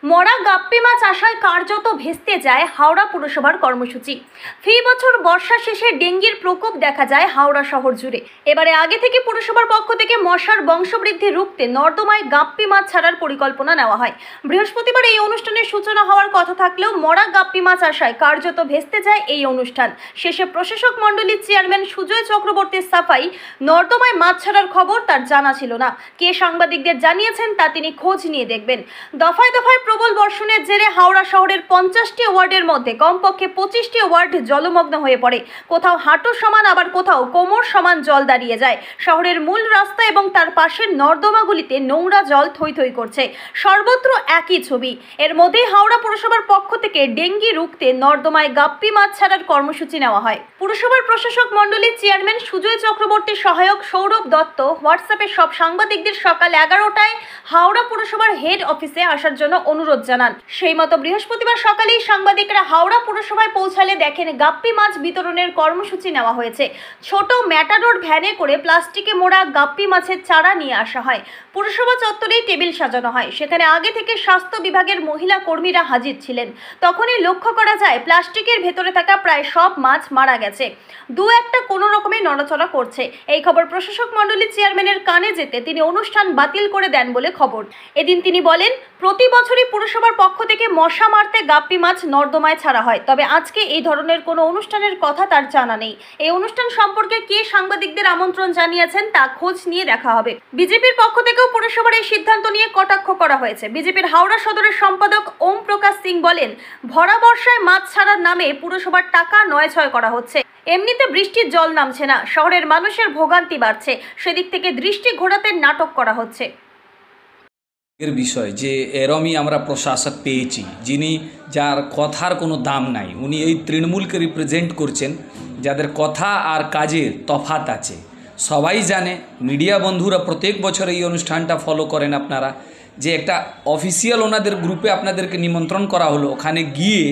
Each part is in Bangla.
মরা গাপ্পি মাছ আসায় কার্যত ভেস্তে যায় হাওড়া পুরসভার কর্মসূচি। ফি বছর বর্ষা শেষে ডেঙ্গির প্রকোপ দেখা যায় হাওড়া শহর জুড়ে। এবারে আগে থেকে পুরসভার পক্ষ থেকে মশার বংশবৃদ্ধি রুখতে নর্দমায় গাপ্পি মাছ ছাড়ার পরিকল্পনা নেওয়া হয়। বৃহস্পতিবার এই অনুষ্ঠানের সূচনা হওয়ার কথা থাকলেও মরা গাপ্পি মাছ আসায় কার্যত ভেস্তে যায় এই অনুষ্ঠান। শেষে প্রশাসক মণ্ডলীর চেয়ারম্যান সুজয় চক্রবর্তীর সাফাই, নর্দমায় মাছ ছাড়ার খবর তার জানা ছিল না। কে সাংবাদিকদের জানিয়েছেন তা তিনি খোঁজ নিয়ে দেখবেন। দফায় দফায় প্রবল বর্ষণের জেরে হাওড়া শহরের 50টি ওয়ার্ডের মধ্যে কমপক্ষে 25টি ওয়ার্ড জলমগ্ন হয়ে পড়ে। কোথাও হাঁটু সমান আবার কোথাও কোমর সমান জল দাঁড়িয়ে যায়। শহরের মূল রাস্তা এবং তার পাশের নর্দমাগুলিতে নোংরা জল থই থই করছে। সর্বত্র একই ছবি। এর মধ্যেই হাওড়া পুরসভার পক্ষ থেকে ডেঙ্গি রুখতে নর্দমায় গাপ্পি মাছ ছাড়ার কর্মসূচি নেওয়া হয়। পুরসভার প্রশাসক মণ্ডলীর চেয়ারম্যান সুজয় চক্রবর্তীর সহায়ক সৌরভ দত্ত হোয়াটসঅ্যাপে সব সাংবাদিকদের সকাল 11টায় হাওড়া পুরসভার হেড অফিসে আসার জন্য অনুরোধ জানান। সেই মতো বৃহস্পতিবার সকালেই সাংবাদিকরা হাওড়া পুরসভায় পৌঁছালে দেখেন গাপ্পি মাছ বিতরণের কর্মসূচি নেওয়া হয়েছে। ছোট ম্যাটাডোর ভ্যানে করে প্লাস্টিকে মোড়া গাপ্পি মাছের চারা নিয়ে আসা হয়। পুরসভা চত্বরেই টেবিল সাজানো হয়। সেখানে আগে থেকে স্বাস্থ্য বিভাগের মহিলা কর্মীরা হাজির ছিলেন। তখনই লক্ষ্য করা যায় প্লাস্টিকের ভেতরে থাকা প্রায় সব মাছ মারা গেছে। দু একটা কোনো রকমে নড়াচড়া করছে। এই খবর প্রশাসক মণ্ডলীর চেয়ারম্যানের কানে যেতে তিনি অনুষ্ঠান বাতিল করে দেন বলে খবর। এদিন তিনি বলেন, প্রতি বছরই পুরসভার পক্ষ থেকে মশা মারতে গাপ্পি মাছ নর্দমায় ছাড়া হয়, তবে আজকে এই ধরনের কোনো অনুষ্ঠানের কথা তার জানা নেই। এই অনুষ্ঠান সম্পর্কে কে সাংবাদিকদের আমন্ত্রণ জানিয়েছেন তা খোঁজ নিয়ে দেখা হবে। বিজেপির পক্ষ থেকেও পুরসভার এই সিদ্ধান্ত নিয়ে কটাক্ষ করা হয়েছে। বিজেপির হাওড়া সদরের সম্পাদক ওম প্রকাশ সিং বলেন, ভরা বর্ষায় মাছ ছাড়ার নামে পুরসভার টাকা নয়ছয় করা হচ্ছে। এমনিতে বৃষ্টির জল নামছে না, শহরের মানুষের ভোগান্তি বাড়ছে, সেদিক থেকে দৃষ্টি ঘোরাতে নাটক করা হচ্ছে। এর বিষয় যে এরমই আমরা প্রশাসক পেয়েছি, যিনি যার কথার কোনো দাম নাই। উনি এই তৃণমূলকে রিপ্রেজেন্ট করছেন, যাদের কথা আর কাজের তফাৎ আছে। সবাই জানে, মিডিয়া বন্ধুরা প্রত্যেক বছর এই অনুষ্ঠানটা ফলো করেন আপনারা, যে একটা অফিসিয়াল ওনাদের গ্রুপে আপনাদেরকে নিমন্ত্রণ করা হলো। ওখানে গিয়ে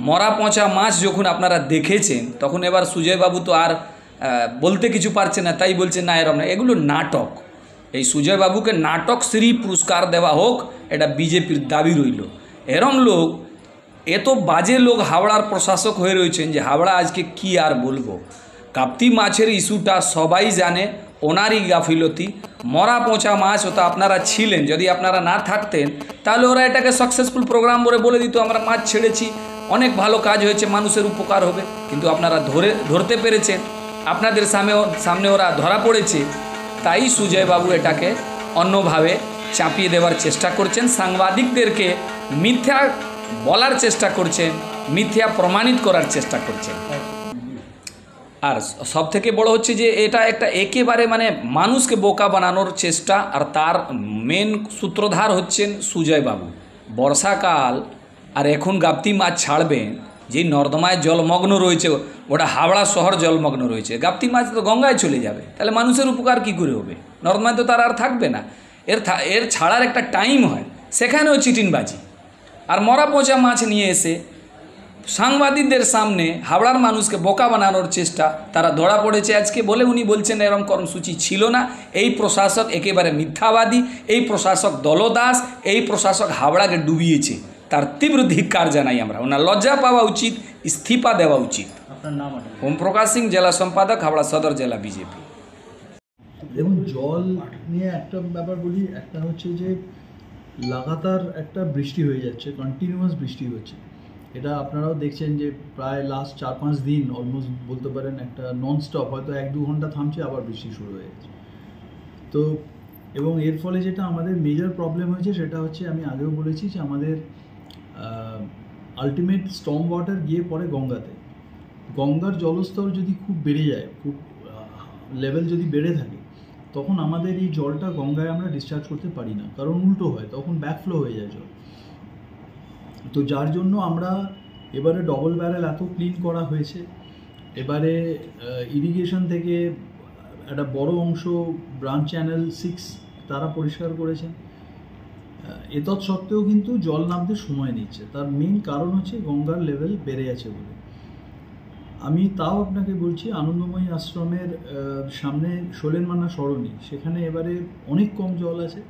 মরা পচা মাছ যখন আপনারা দেখেছেন, তখন এবার সুজয়বাবু তো আর বলতে কিছু পারছে না, তাই বলছে না এরম না, এগুলো নাটক। এই সুজয়বাবুকে নাটক শ্রী পুরস্কার দেওয়া হোক, এটা বিজেপির দাবি রইল। এরম লোক, এত বাজে লোক হাওড়ার প্রশাসক হয়ে রয়েছেন যে হাওড়া আজকে কি আর বলবো। গাপ্পি মাছের ইস্যুটা সবাই জানে, ওনারই গাফিলতি। মরা পচা মাছ ওটা আপনারা ছিলেন, যদি আপনারা না থাকতেন তাহলে ওরা এটাকে সাকসেসফুল প্রোগ্রাম বলে দিত, আমরা মাছ ছেড়েছি, অনেক ভালো কাজ হয়েছে, মানুষের উপকার হবে। কিন্তু আপনারা ধরতে পেরেছেন, আপনাদের সামনে ওরা ধরা পড়েছে, তাই সুজয়বাবু এটাকে অন্যভাবে চাপিয়ে দেওয়ার চেষ্টা করছেন, সাংবাদিকদেরকে মিথ্যা বলার চেষ্টা করছেন, মিথ্যা প্রমাণিত করার চেষ্টা করছেন। আর সবথেকে বড় হচ্ছে যে এটা একটা একেবারে মানুষকে বোকা বানানোর চেষ্টা, আর তার মেন সূত্রধার হচ্ছেন সুজয়বাবু। বর্ষাকাল আর এখন গাপ্পি মাছ ছাড়বেন, যে নর্দমায় জলমগ্ন রয়েছে, ওটা হাওড়া শহর জলমগ্ন রয়েছে, গাপ্পি মাছ তো গঙ্গায় চলে যাবে, তাহলে মানুষের উপকার কী করে হবে? নর্দমায় তো তার আর থাকবে না। এর ছাড়ার একটা টাইম হয়, সেখানেও চিটিংবাজি আর মরা পচা মাছ নিয়ে এসে সাংবাদিকদের সামনে হাওড়ার মানুষকে বোকা বানানোর চেষ্টা, তারা ধরা পড়েছে আজকে বলে উনি বলছেন এরকম কর্মসূচি ছিল না। এই প্রশাসক একেবারে মিথ্যাবাদী, এই প্রশাসক দলদাস, এই প্রশাসক হাওড়াকে ডুবিয়েছে। তার তীব্র ধিক্কার জানাই আমরা। ওনার লজ্জা পাওয়া উচিত, ইস্তিফা দেওয়া উচিত। আপনার নাম? ওম প্রকাশ সিং, জেলা সম্পাদক, হাওড়া সদর জেলা বিজেপি। দেখুন, জল নিয়ে একটা ব্যাপার বলি। একটা হচ্ছে যে লাগাতার একটা বৃষ্টি হয়ে যাচ্ছে, কন্টিনিউয়াস বৃষ্টি হচ্ছে। এটা আপনারাও দেখছেন যে প্রায় লাস্ট 4-5 দিন অলমোস্ট বলতে পারেন একটা নন স্টপ, হয়তো 1-2 ঘন্টা থামছে, আবার বৃষ্টি শুরু হয়ে যাচ্ছে। তো এবং এর ফলে যেটা আমাদের মেজর প্রবলেম হয়েছে সেটা হচ্ছে, আমি আগেও বলেছি যে আমাদের আলটিমেট স্টর্ম ওয়াটার গিয়ে পড়ে গঙ্গাতে। গঙ্গার জলস্তর যদি খুব বেড়ে যায়, খুব লেভেল যদি বেড়ে থাকে, তখন আমাদের এই জলটা গঙ্গায় আমরা ডিসচার্জ করতে পারি না, কারণ উল্টো হয়, তখন ব্যাকফ্লো হয়ে যায় জল। তো যার জন্য আমরা এবারে ডবল ব্যারেল এত ক্লিন করা হয়েছে। এবারে ইরিগেশন থেকে একটা বড় অংশ ব্রাঞ্চ চ্যানেল 6 তারা পরিষ্কার করেছেন। এতৎ সত্ত্বেও কিন্তু জল নামতে সময় নিচ্ছে। তার মেইন কারণ হচ্ছে গঙ্গার লেভেল বেড়ে আছে বলে। আমি তাও আপনাকে বলছি, আনন্দময়ী আশ্রমের সামনে শোলেনমানা সরণি, সেখানে এবারে অনেক কম জল আছে।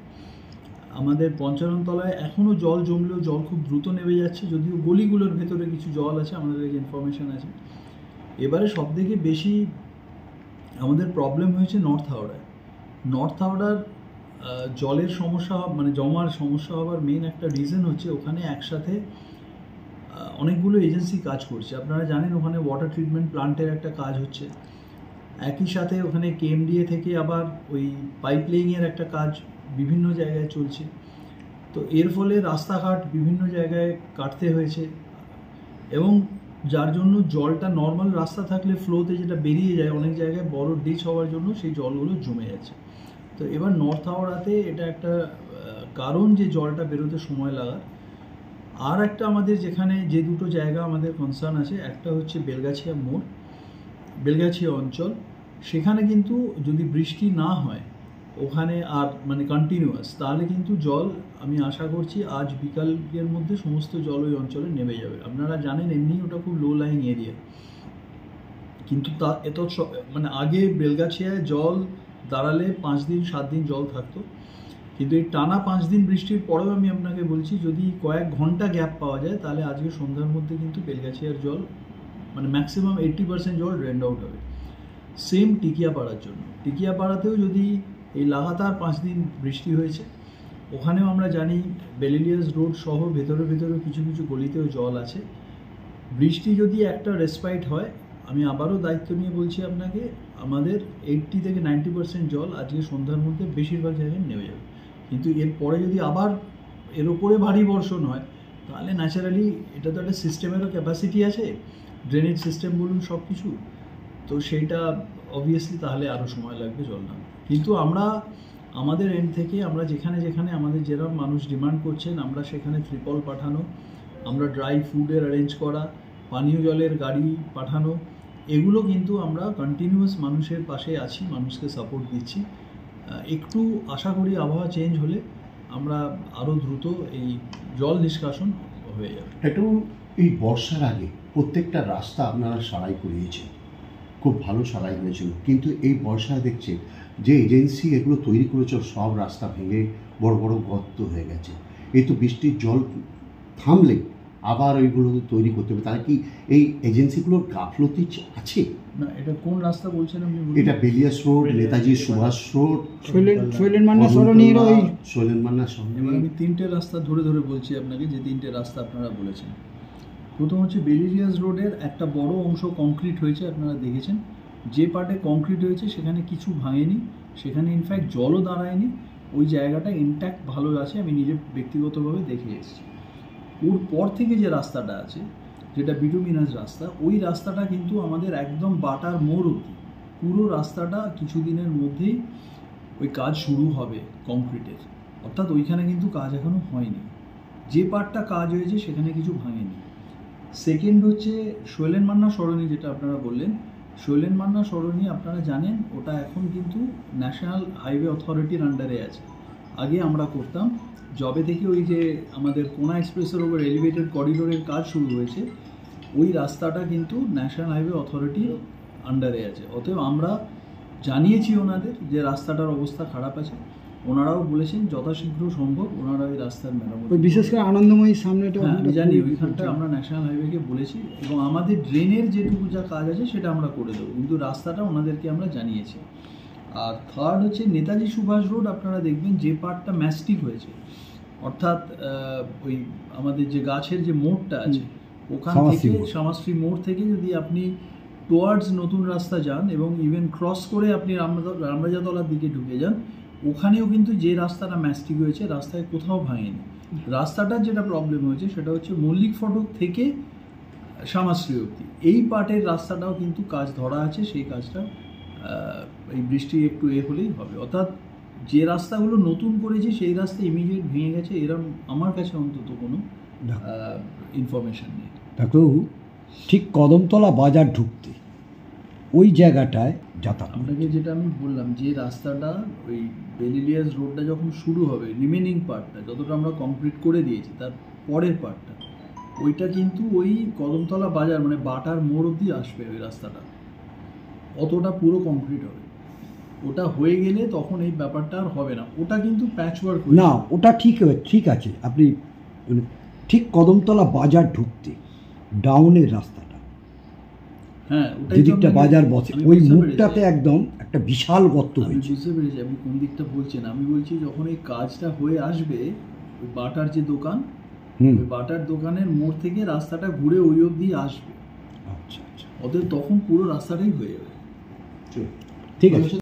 আমাদের পঞ্চাননতলায় এখনও জল জমলেও জল খুব দ্রুত নেমে যাচ্ছে, যদিও গলিগুলোর ভেতরে কিছু জল আছে, আমাদের কাছে ইনফরমেশন আছে। এবারে সবথেকে বেশি আমাদের প্রবলেম হয়েছে নর্থ হাওড়ায়। নর্থ হাওড়ার জলের সমস্যা, মানে জমার সমস্যা হওয়ার মেইন একটা রিজন হচ্ছে ওখানে একসাথে অনেকগুলো এজেন্সি কাজ করছে। আপনারা জানেন ওখানে ওয়াটার ট্রিটমেন্ট প্লান্টের একটা কাজ হচ্ছে, একই সাথে ওখানে কেএমডিএ থেকে আবার ওই পাইপ লাইনের একটা কাজ বিভিন্ন জায়গায় চলছে। তো এর ফলে রাস্তাঘাট বিভিন্ন জায়গায় কাটতে হয়েছে, এবং যার জন্য জলটা নর্মাল রাস্তা থাকলে ফ্লোতে যেটা বেরিয়ে যায় অনেক জায়গায় বড় ডিচ হওয়ার জন্য সেই জলগুলো জমে যাচ্ছে। তো এবার নর্থ হাওড়াতে এটা একটা কারণ যে জলটা বেরোতে সময় লাগার। আর একটা আমাদের যেখানে যে দুটো জায়গা আমাদের কনসার্ন আছে, একটা হচ্ছে বেলগাছিয়া মোড়, বেলগাছিয়া অঞ্চল। সেখানে কিন্তু যদি বৃষ্টি না হয় ওখানে আর মানে কন্টিনিউয়াস, তাহলে কিন্তু জল আমি আশা করছি আজ বিকালের মধ্যে সমস্ত জল ওই অঞ্চলে নেমে যাবে। আপনারা জানেন এমনি ওটা খুব লো লাইং এরিয়া, কিন্তু তা মানে আগে বেলগাছিয়ায় জল দাঁড়ালে 5 দিন 7 দিন জল থাকতো, কিন্তু এই টানা 5 দিন বৃষ্টির পরেও আমি আপনাকে বলছি যদি কয়েক ঘন্টা গ্যাপ পাওয়া যায় তাহলে আজকে সন্ধ্যার মধ্যে কিন্তু বেলগাছিয়ার জল মানে ম্যাক্সিমাম 80% জল ড্রেন্ড আউট হবে। সেম টিকিয়াপাড়ার জন্য, টিকিয়াপাড়াতেও যদি এই লাগাতার 5 দিন বৃষ্টি হয়েছে, ওখানেও আমরা জানি বেলিলিয়াস রোড সহ ভেতরে ভেতরে কিছু কিছু গলিতেও জল আছে। বৃষ্টি যদি একটা রেসপাইট হয়, আমি আবারও দায়িত্ব নিয়ে বলছি আপনাকে, আমাদের 80 থেকে 90% জল আজকে সন্ধ্যার মধ্যে বেশিরভাগ জায়গায় নেমে যাবে। কিন্তু এরপরে যদি আবার এর ওপরে ভারী বর্ষণ হয় তাহলে ন্যাচারালি এটা তো একটা সিস্টেমেরও ক্যাপাসিটি আছে, ড্রেনেজ সিস্টেম বলুন সব কিছু, তো সেইটা অবভিয়াসলি তাহলে আরও সময় লাগবে জল না। কিন্তু আমরা আমাদের এন্ড থেকে আমরা যেখানে যেখানে আমাদের যেরকম মানুষ ডিমান্ড করছেন আমরা সেখানে ত্রিপল পাঠানো, আমরা ড্রাই ফুডের অ্যারেঞ্জ করা, পানীয় জলের গাড়ি পাঠানো, এগুলো কিন্তু আমরা কন্টিনিউয়াস মানুষের পাশে আছি, মানুষকে সাপোর্ট দিচ্ছি। একটু আশা করি আবহাওয়া চেঞ্জ হলে আমরা আরও দ্রুত এই জল নিষ্কাশন হয়ে যাবে। একটু এই বর্ষার আগে প্রত্যেকটা রাস্তা আপনারা সারাই করিয়েছেন, খুব ভালো সারাই হয়েছিল, কিন্তু এই বর্ষায় দেখছে যে এজেন্সি এগুলো তৈরি করেছে সব রাস্তা ভেঙে বড় বড় গর্ত হয়ে গেছে। এই তো বৃষ্টির জল থামলে আবার ওইগুলো তৈরি করতে হবে, তাহলে কি এই এজেন্সিগুলোর গাফলতি আছে? না, এটা কোন রাস্তা বলছেন আপনি? এটা বেলিয়াস রোড, নেতাজি সুভাষ রোড, শৈলেন মান্না সরণির ওই শৈলেন মান্না সরণি। এবার আমি 3টে রাস্তা ধরে ধরে বলছি আপনাকে, যে 3টে রাস্তা আপনারা বলেছেন। প্রথম হচ্ছে বেলিলিয়াস রোডের একটা বড় অংশ কংক্রিট হয়েছে, আপনারা দেখেছেন। যে পার্টে কংক্রিট হয়েছে সেখানে কিছু ভাঙেনি, সেখানে ইনফ্যাক্ট জলও দাঁড়ায়নি, ওই জায়গাটা ইনট্যাক্ট ভালো আছে, আমি নিজে ব্যক্তিগতভাবে দেখে এসেছি। ওর পর থেকে যে রাস্তাটা আছে যেটা বিটুমিনাস রাস্তা, ওই রাস্তাটা কিন্তু আমাদের একদম বাটার মোড় অবধি পুরো রাস্তাটা কিছুদিনের মধ্যেই ওই কাজ শুরু হবে কংক্রিটের, অর্থাৎ ওইখানে কিন্তু কাজ এখনও হয়নি। যে পার্টটা কাজ হয়েছে সেখানে কিছু ভাঙেনি। সেকেন্ড হচ্ছে শৈলেন মান্না সরণি, যেটা আপনারা বললেন, শৈলেন মান্না সরণি আপনারা জানেন ওটা এখন কিন্তু ন্যাশনাল হাইওয়ে অথরিটির আন্ডারে আছে। আগে আমরা করতাম, জবে থেকে ওই যে আমাদের কোনা এক্সপ্রেসের ওপর এলিভেটেড করিডোরের কাজ শুরু হয়েছে, ওই রাস্তাটা কিন্তু ন্যাশনাল হাইওয়ে অথরিটির আন্ডারে আছে। অতএব আমরা জানিয়েছি ওনাদের যে রাস্তাটার অবস্থা খারাপ আছে, ওনারাও বলেছেন যথাশীঘ্র সম্ভব ওনারা ওই রাস্তার মেরামত। বিশেষ করে আনন্দময়ীর সামনেটা আমি জানি ওইখানটা আমরা ন্যাশনাল হাইওয়েকে বলেছি, এবং আমাদের ড্রেনের যেটুকু যা কাজ আছে সেটা আমরা করে দেবো, কিন্তু রাস্তাটা ওনাদেরকে আমরা জানিয়েছি। আর থার্ড হচ্ছে নেতাজি সুভাষ রোড, আপনারা দেখবেন যে পার্টটা ম্যাস্টিক হয়েছে, অর্থাৎ ওই আমাদের যে গাছের যে মোড়টা আছে ওখান থেকে শ্যামাশ্রী মোড় থেকে যদি আপনি টুয়ার্ডস নতুন রাস্তা যান এবং ইভেন ক্রস করে আপনি রামরাজাতলার দিকে ঢুকে যান, ওখানেও কিন্তু যে রাস্তাটা ম্যাস্টিক হয়েছে রাস্তায় কোথাও ভাঙেনি। রাস্তাটার যেটা প্রবলেম হয়েছে সেটা হচ্ছে মল্লিক ফটক থেকে শ্যামাশ্রী অবধি এই পার্টের রাস্তাটাও কিন্তু কাজ ধরা আছে, সেই কাজটা এই বৃষ্টি একটু হলেই হবে। অর্থাৎ যে রাস্তাগুলো নতুন করেছি সেই রাস্তা ইমিডিয়েট ভেঙে গেছে এরকম আমার কাছে অন্তত কোনো ইনফরমেশন নেই। ডাক্তারবাবু, ঠিক কদমতলা বাজার ঢুকতে ওই জায়গাটায় যাতায়াত, আপনাকে যেটা আমি বললাম, যে রাস্তাটা ওই বেলিলিয়াস রোডটা যখন শুরু হবে, রিমেনিং পার্টটা যতটা আমরা কমপ্লিট করে দিয়েছি তার পরের পার্টটা, ওইটা কিন্তু ওই কদমতলা বাজার মানে বাটার মোড় অবধি আসবে ওই রাস্তাটা, অতটা পুরো কমপ্লিট হবে। ওটা হয়ে গেলে তখন এই ব্যাপারটা আর হবে না। ওটা কিন্তু প্যাচওয়ার্ক না ওটা ঠিক আছে, আপনি ঠিক কদমতলা বাজার ঢুকতে ডাউনের রাস্তাটা, হ্যাঁ, ওটাই তো যেদিকটা আপনাকে- বাজার বসে আমি ওই বুঝতে মুখটাতে পেরেছি। একদম একটা বিশাল গর্ত আমি হয়েছে। বুঝতে পেরেছি আপনি কোন দিকটা বলছেন। আমি বলছি যখন এই কাজটা হয়ে আসবে, ওই বাটার যে দোকান, হুম, ওই বাটার দোকানের মোড় থেকে রাস্তাটা ঘুরে ওই অবধি আসবে, আচ্ছা আচ্ছা, অতএব তখন পুরো রাস্তাটাই হয়ে যাবে। ঠিক আছে।